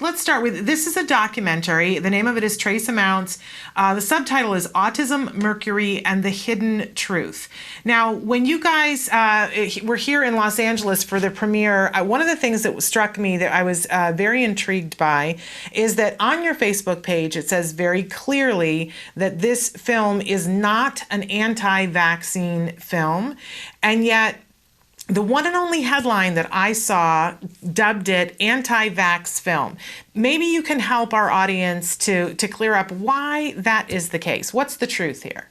let's start with, this is a documentary. The name of it is Trace Amounts. The subtitle is Autism, Mercury, and the Hidden Truth. Now, when you guys were here in Los Angeles for the premiere, one of the things that struck me that I was very intrigued by is that on your Facebook page, it says very clearly that this film is not an anti-vaccine film, and yet the one and only headline that I saw dubbed it anti-vax film. Maybe you can help our audience to clear up why that is the case. What's the truth here?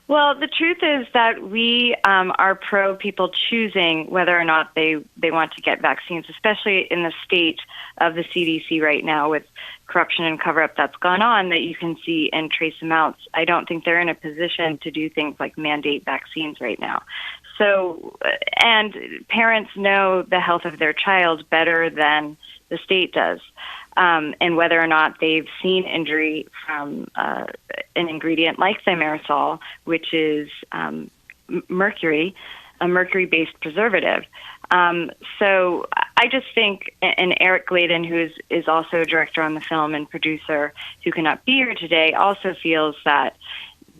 Well, the truth is that we are pro people choosing whether or not they want to get vaccines, especially in the state of the CDC right now with corruption and cover-up that's gone on that you can see in Trace Amounts. I don't think they're in a position to do things like mandate vaccines right now. So, and parents know the health of their child better than the state does, and whether or not they've seen injury from an ingredient like thimerosal, which is mercury, a mercury-based preservative. So I just think, and Eric Gladen, who is also a director on the film and producer who cannot be here today, also feels that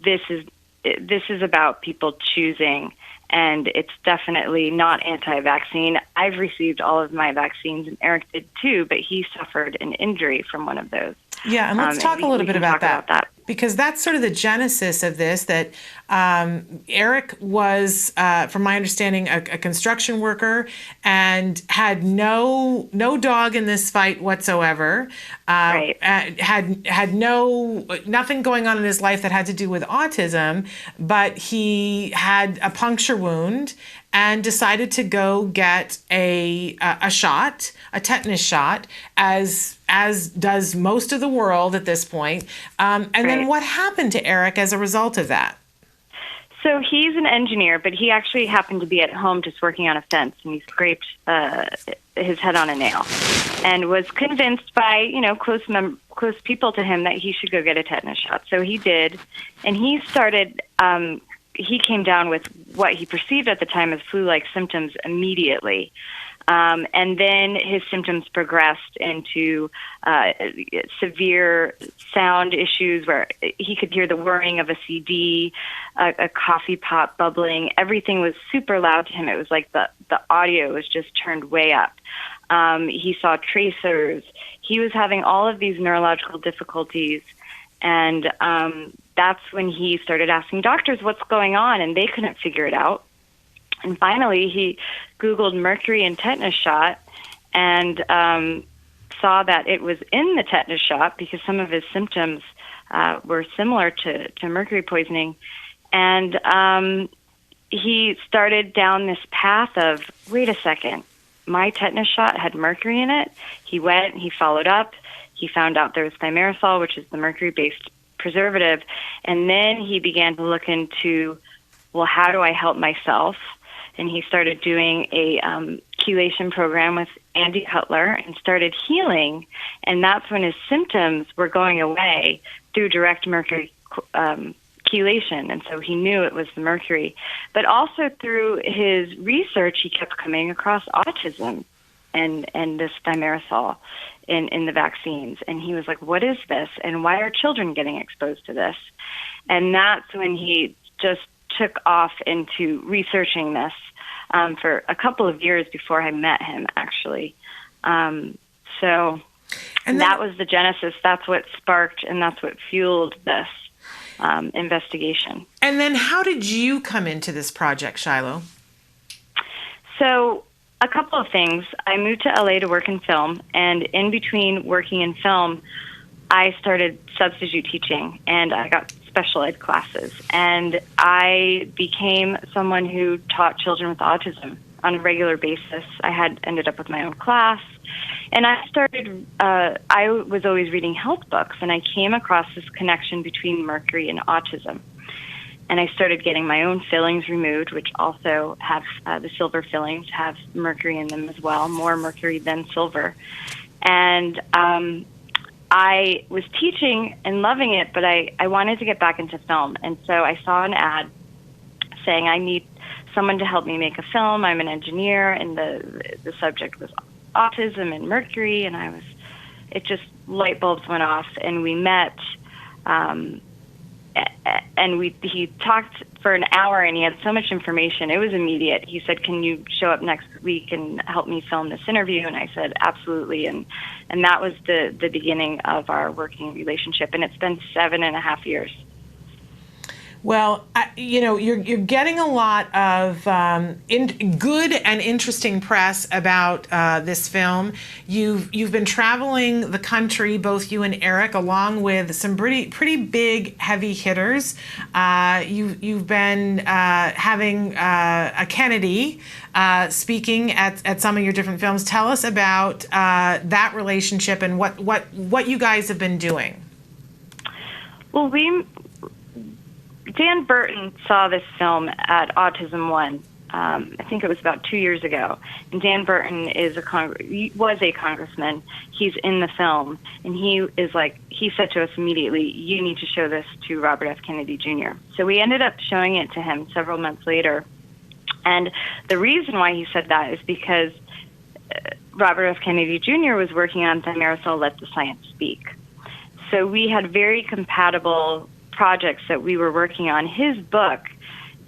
this is about people choosing. And it's definitely not anti-vaccine. I've received all of my vaccines, and Eric did too, but he suffered an injury from one of those. Yeah, and let's talk a little bit about that. Because that's sort of the genesis of this, that Eric was, from my understanding, a construction worker and had no dog in this fight whatsoever. Right. Had nothing going on in his life that had to do with autism, but he had a puncture wound and decided to go get a shot, a tetanus shot, as does most of the world at this point. And then what happened to Eric as a result of that? So he's an engineer, but he actually happened to be at home just working on a fence, and he scraped his head on a nail, and was convinced by close people to him that he should go get a tetanus shot. So he did, and he started. He came down with what he perceived at the time as flu-like symptoms immediately. And then his symptoms progressed into severe sound issues where he could hear the whirring of a CD, a coffee pot bubbling. Everything was super loud to him. It was like the audio was just turned way up. He saw tracers. He was having all of these neurological difficulties. And that's when he started asking doctors what's going on, and they couldn't figure it out. And finally, he Googled mercury and tetanus shot and saw that it was in the tetanus shot because some of his symptoms were similar to mercury poisoning. And he started down this path of, wait a second, my tetanus shot had mercury in it. He went, he followed up. He found out there was thimerosal, which is the mercury-based preservative. And then he began to look into, well, how do I help myself? And he started doing a chelation program with Andy Cutler and started healing. And that's when his symptoms were going away through direct mercury chelation. And so he knew it was the mercury. But also through his research, he kept coming across autism and this thimerosal in the vaccines. And he was like, what is this? And why are children getting exposed to this? And that's when he just took off into researching this for a couple of years before I met him, actually. And that was the genesis. That's what sparked and that's what fueled this investigation. And then how did you come into this project, Shiloh? So a couple of things. I moved to LA to work in film, and in between working in film, I started substitute teaching, and I got special ed classes. And I became someone who taught children with autism on a regular basis. I had ended up with my own class. And I started, I was always reading health books, and I came across this connection between mercury and autism. And I started getting my own fillings removed, which also have, the silver fillings have mercury in them as well, more mercury than silver. And I was teaching and loving it, but I wanted to get back into film. And so I saw an ad saying, I need someone to help me make a film. I'm an engineer, and the subject was autism and mercury, and it just light bulbs went off, and we met. And he talked for an hour, and he had so much information. It was immediate. He said, "Can you show up next week and help me film this interview?" And I said, "Absolutely." And that was the beginning of our working relationship. And it's been 7.5 years. Well, you're getting a lot of good and interesting press about this film. You've been traveling the country, both you and Eric, along with some pretty big heavy hitters. You've been having a Kennedy speaking at some of your different films. Tell us about that relationship and what you guys have been doing. Well, Dan Burton saw this film at Autism One. I think it was about 2 years ago. And Dan Burton was a congressman. He's in the film, and he said to us immediately, "You need to show this to Robert F. Kennedy Jr." So we ended up showing it to him several months later. And the reason why he said that is because Robert F. Kennedy Jr. was working on Thimerosal, Let the Science Speak. So we had very compatible projects that we were working on. His book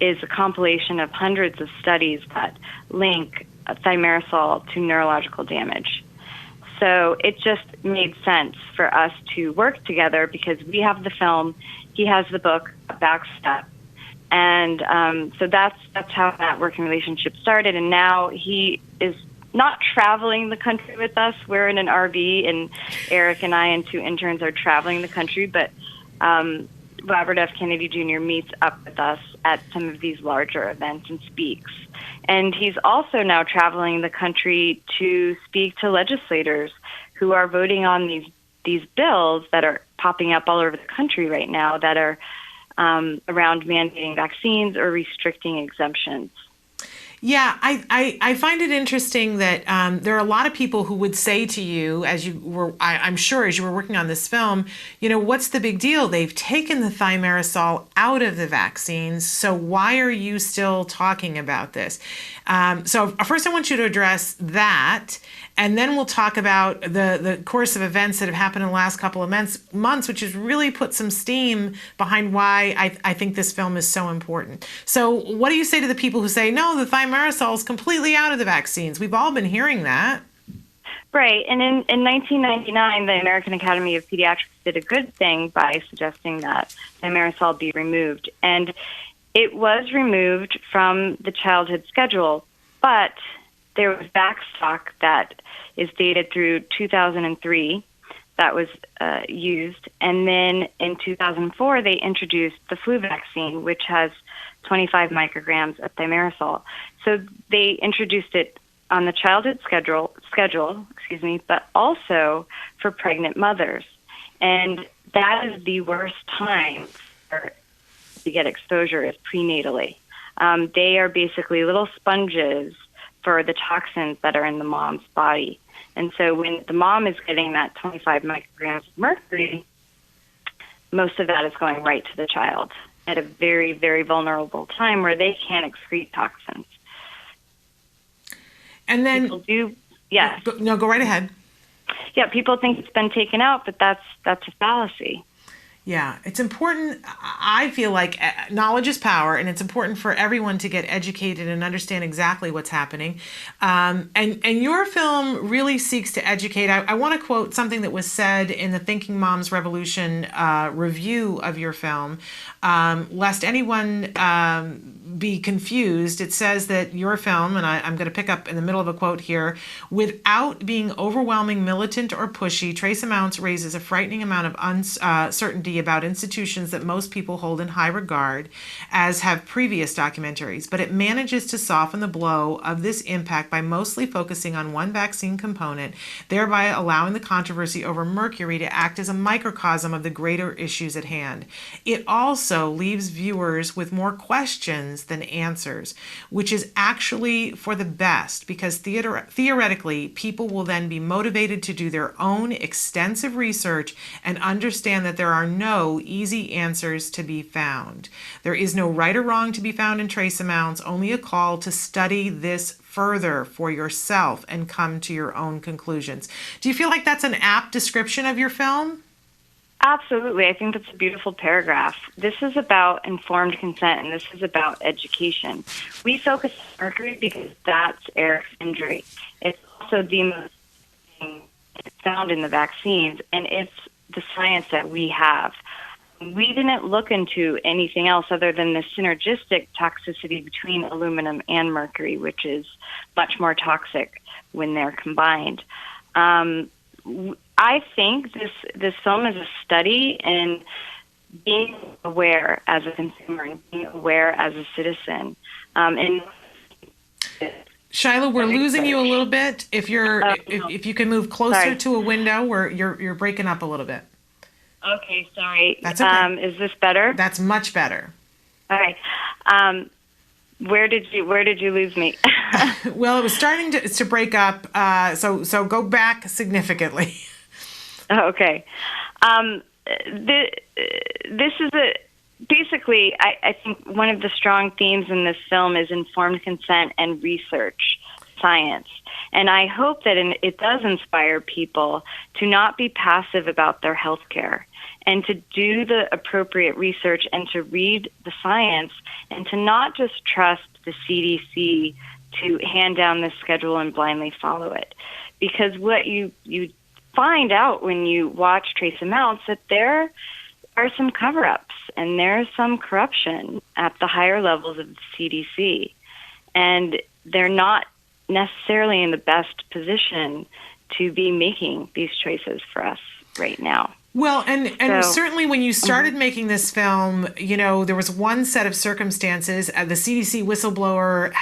is a compilation of hundreds of studies that link thimerosal to neurological damage. So it just made sense for us to work together because we have the film, he has the book, backstep. And so that's how that working relationship started. And now he is not traveling the country with us. We're in an RV, and Eric and I and 2 interns are traveling the country, but Robert F. Kennedy Jr. meets up with us at some of these larger events and speaks. And he's also now traveling the country to speak to legislators who are voting on these bills that are popping up all over the country right now that are around mandating vaccines or restricting exemptions. Yeah, I find it interesting that there are a lot of people who would say to you, as you were, I'm sure, as you were working on this film, what's the big deal? They've taken the thimerosal out of the vaccines, so why are you still talking about this? So first I want you to address that, and then we'll talk about the course of events that have happened in the last couple of months, which has really put some steam behind why I think this film is so important. So what do you say to the people who say, no, the thimerosal is completely out of the vaccines? We've all been hearing that. Right. And in 1999, the American Academy of Pediatrics did a good thing by suggesting that thimerosal be removed. And it was removed from the childhood schedule, but there was backstock that is dated through 2003 that was used. And then in 2004, they introduced the flu vaccine, which has 25 micrograms of thimerosal. So they introduced it on the childhood schedule, but also for pregnant mothers. And that is the worst time to get exposure is prenatally. They are basically little sponges for the toxins that are in the mom's body. And so when the mom is getting that 25 micrograms of mercury, most of that is going right to the child at a very, very vulnerable time where they can't excrete toxins. And then people do, yes. No, go right ahead. Yeah, people think it's been taken out, but that's a fallacy. Yeah, it's important. I feel like knowledge is power, and it's important for everyone to get educated and understand exactly what's happening. And your film really seeks to educate. I want to quote something that was said in the Thinking Moms Revolution review of your film, lest anyone be confused. It says that your film, and I'm going to pick up in the middle of a quote here, without being overwhelming, militant, or pushy, Trace Amounts raises a frightening amount of uncertainty about institutions that most people hold in high regard, as have previous documentaries, but it manages to soften the blow of this impact by mostly focusing on one vaccine component, thereby allowing the controversy over mercury to act as a microcosm of the greater issues at hand. It also leaves viewers with more questions than answers, which is actually for the best, because theoretically, people will then be motivated to do their own extensive research and understand that there are no no easy answers to be found. There is no right or wrong to be found in trace amounts, only a call to study this further for yourself and come to your own conclusions. Do you feel like that's an apt description of your film? Absolutely. I think that's a beautiful paragraph. This is about informed consent, and this is about education. We focus on mercury because that's Eric's injury. It's also the most found in the vaccines, and it's the science that we have. We didn't look into anything else other than the synergistic toxicity between aluminum and mercury, which is much more toxic when they're combined. I think this film is a study in being aware as a consumer and being aware as a citizen. And Shiloh, we're losing you a little bit. If you can move closer to a window, where you're breaking up a little bit. Okay, sorry. That's okay. Is this better? That's much better. Okay. Where did you lose me? Well, it was starting to break up. So go back significantly. Okay. This is basically, I think one of the strong themes in this film is informed consent and research science. And I hope that it does inspire people to not be passive about their health care and to do the appropriate research and to read the science and to not just trust the CDC to hand down this schedule and blindly follow it. Because what you find out when you watch trace amounts that there are some cover-ups and there's some corruption at the higher levels of the CDC. And they're not necessarily in the best position to be making these choices for us right now. Well, and certainly when you started making this film, there was one set of circumstances. The CDC whistleblower,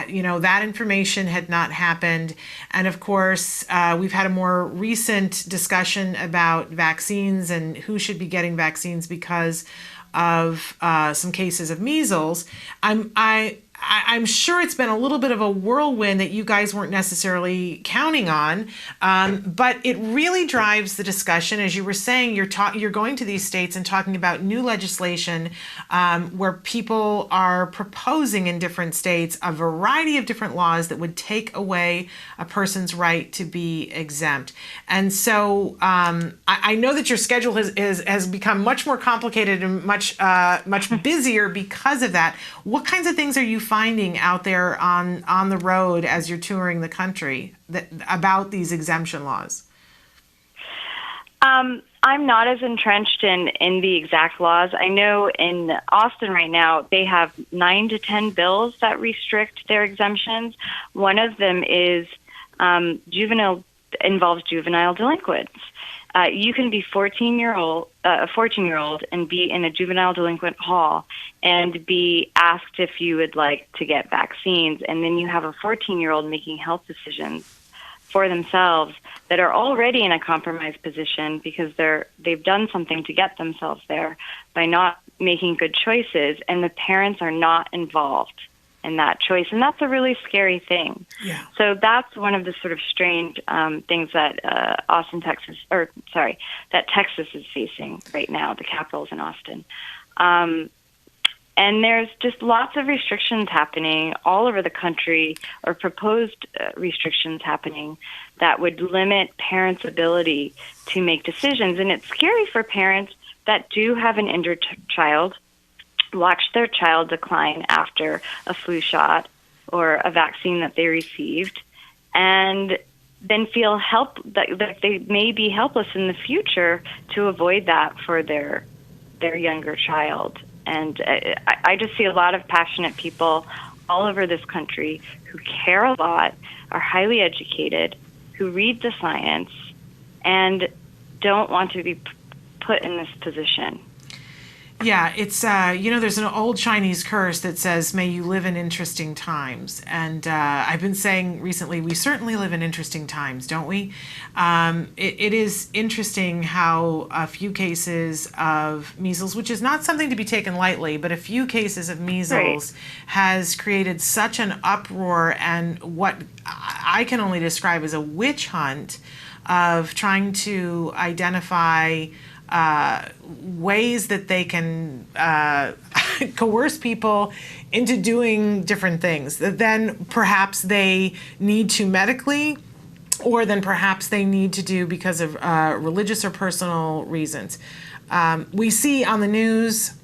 that information had not happened. And of course, we've had a more recent discussion about vaccines and who should be getting vaccines because of some cases of measles. I'm sure it's been a little bit of a whirlwind that you guys weren't necessarily counting on, but it really drives the discussion. As you were saying, you're going to these states and talking about new legislation where people are proposing in different states a variety of different laws that would take away a person's right to be exempt. And so I know that your schedule has become much more complicated and much busier because of that. What kinds of things are you finding out there on the road as you're touring the country about these exemption laws? I'm not as entrenched in the exact laws. I know in Austin right now, they have 9 to 10 bills that restrict their exemptions. One of them is involves juvenile delinquents. You can be a 14-year-old and be in a juvenile delinquent hall and be asked if you would like to get vaccines. And then you have a 14-year-old making health decisions for themselves that are already in a compromised position because they've done something to get themselves there by not making good choices, and the parents are not involved in that choice. And that's a really scary thing. Yeah. So that's one of the sort of strange things that that Texas is facing right now. The capital's in Austin. And there's just lots of restrictions happening all over the country, or proposed restrictions happening that would limit parents' ability to make decisions. And it's scary for parents that do have an injured child, watch their child decline after a flu shot or a vaccine that they received, and then feel that they may be helpless in the future to avoid that for their younger child. And I just see a lot of passionate people all over this country who care a lot, are highly educated, who read the science, and don't want to be put in this position. Yeah, it's, there's an old Chinese curse that says, may you live in interesting times. And I've been saying recently, we certainly live in interesting times, don't we? It is interesting how a few cases of measles, which is not something to be taken lightly, but a few cases of measles has created such an uproar and what I can only describe as a witch hunt of trying to identify ways that they can coerce people into doing different things that then perhaps they need to medically, or then perhaps they need to do because of religious or personal reasons. We see on the news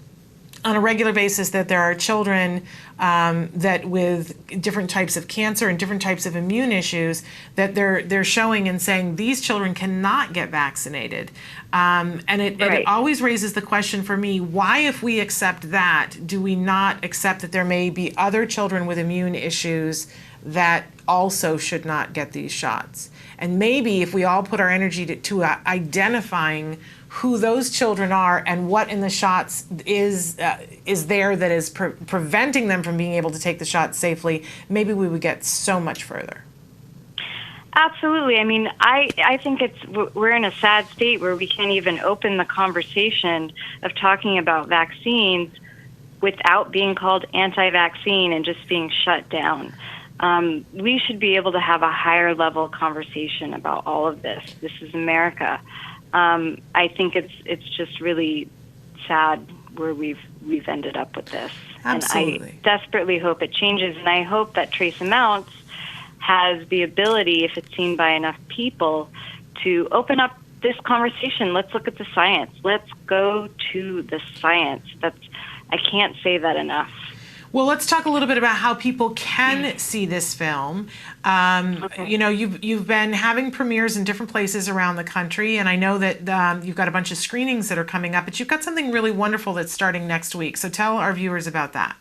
on a regular basis that there are children that with different types of cancer and different types of immune issues that they're showing and saying these children cannot get vaccinated. And it always raises the question for me, why, if we accept that, do we not accept that there may be other children with immune issues that also should not get these shots? And maybe if we all put our energy to identifying who those children are and what in the shots is there that is preventing them from being able to take the shot safely, maybe we would get so much further. Absolutely. I mean, I think we're in a sad state where we can't even open the conversation of talking about vaccines without being called anti-vaccine and just being shut down. We should be able to have a higher level conversation about all of this. This is America. I think it's just really sad where we've ended up with this. Absolutely. And I desperately hope it changes, and I hope that trace amounts has the ability, if it's seen by enough people, to open up this conversation. Let's look at the science. Let's go to the science. I can't say that enough. Well, let's talk a little bit about how people can see this film. Okay. You know, you've been having premieres in different places around the country, and I know that you've got a bunch of screenings that are coming up, but you've got something really wonderful that's starting next week. So tell our viewers about that.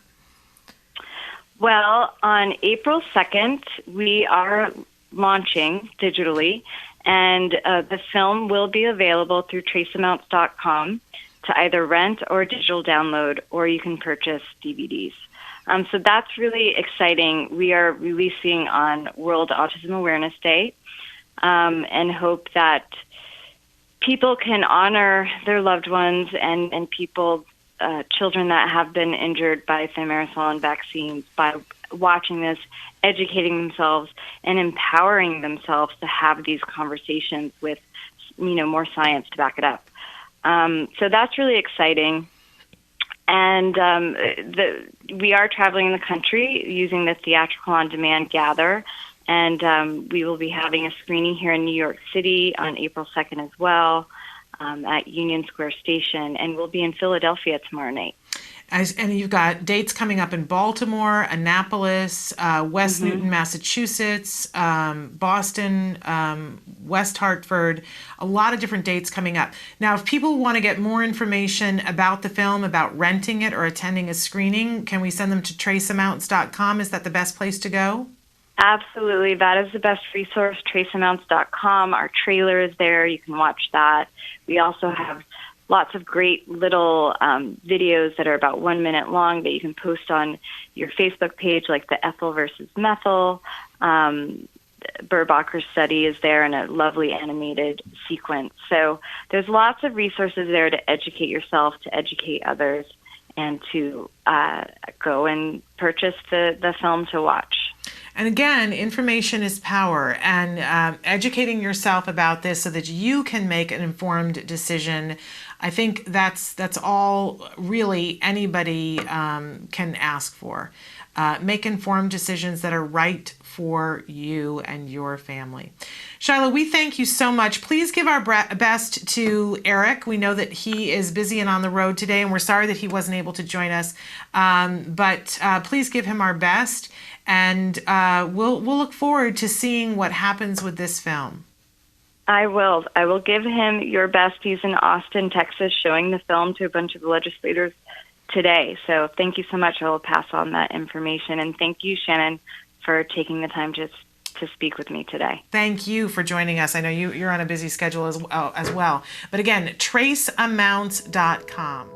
Well, on April 2nd, we are launching digitally, and the film will be available through traceamounts.com to either rent or digital download, or you can purchase DVDs. So that's really exciting. We are releasing on World Autism Awareness Day, and hope that people can honor their loved ones and people, children that have been injured by thimerosal vaccines by watching this, educating themselves, and empowering themselves to have these conversations with, more science to back it up. So that's really exciting. And we are traveling in the country using the Theatrical On Demand Gather, and we will be having a screening here in New York City on April 2nd as well, at Union Square Station, and we'll be in Philadelphia tomorrow night. And you've got dates coming up in Baltimore, Annapolis, West Newton, Massachusetts, Boston, West Hartford, a lot of different dates coming up. Now, if people want to get more information about the film, about renting it or attending a screening, can we send them to traceamounts.com? Is that the best place to go? Absolutely. That is the best resource, traceamounts.com. Our trailer is there. You can watch that. We also have lots of great little videos that are about 1 minute long that you can post on your Facebook page, like the ethyl versus methyl. Burbacher's study is there in a lovely animated sequence. So there's lots of resources there to educate yourself, to educate others, and to go and purchase the film to watch. And again, information is power, and educating yourself about this so that you can make an informed decision. I think that's all really anybody can ask for. Make informed decisions that are right for you and your family. Shiloh, we thank you so much. Please give our best to Eric. We know that he is busy and on the road today, and we're sorry that he wasn't able to join us. But please give him our best, and we'll look forward to seeing what happens with this film. I will. I will give him your best. He's in Austin, Texas, showing the film to a bunch of legislators today. So thank you so much. I will pass on that information. And thank you, Shannon, for taking the time to speak with me today. Thank you for joining us. I know you're on a busy schedule as well. But again, traceamounts.com.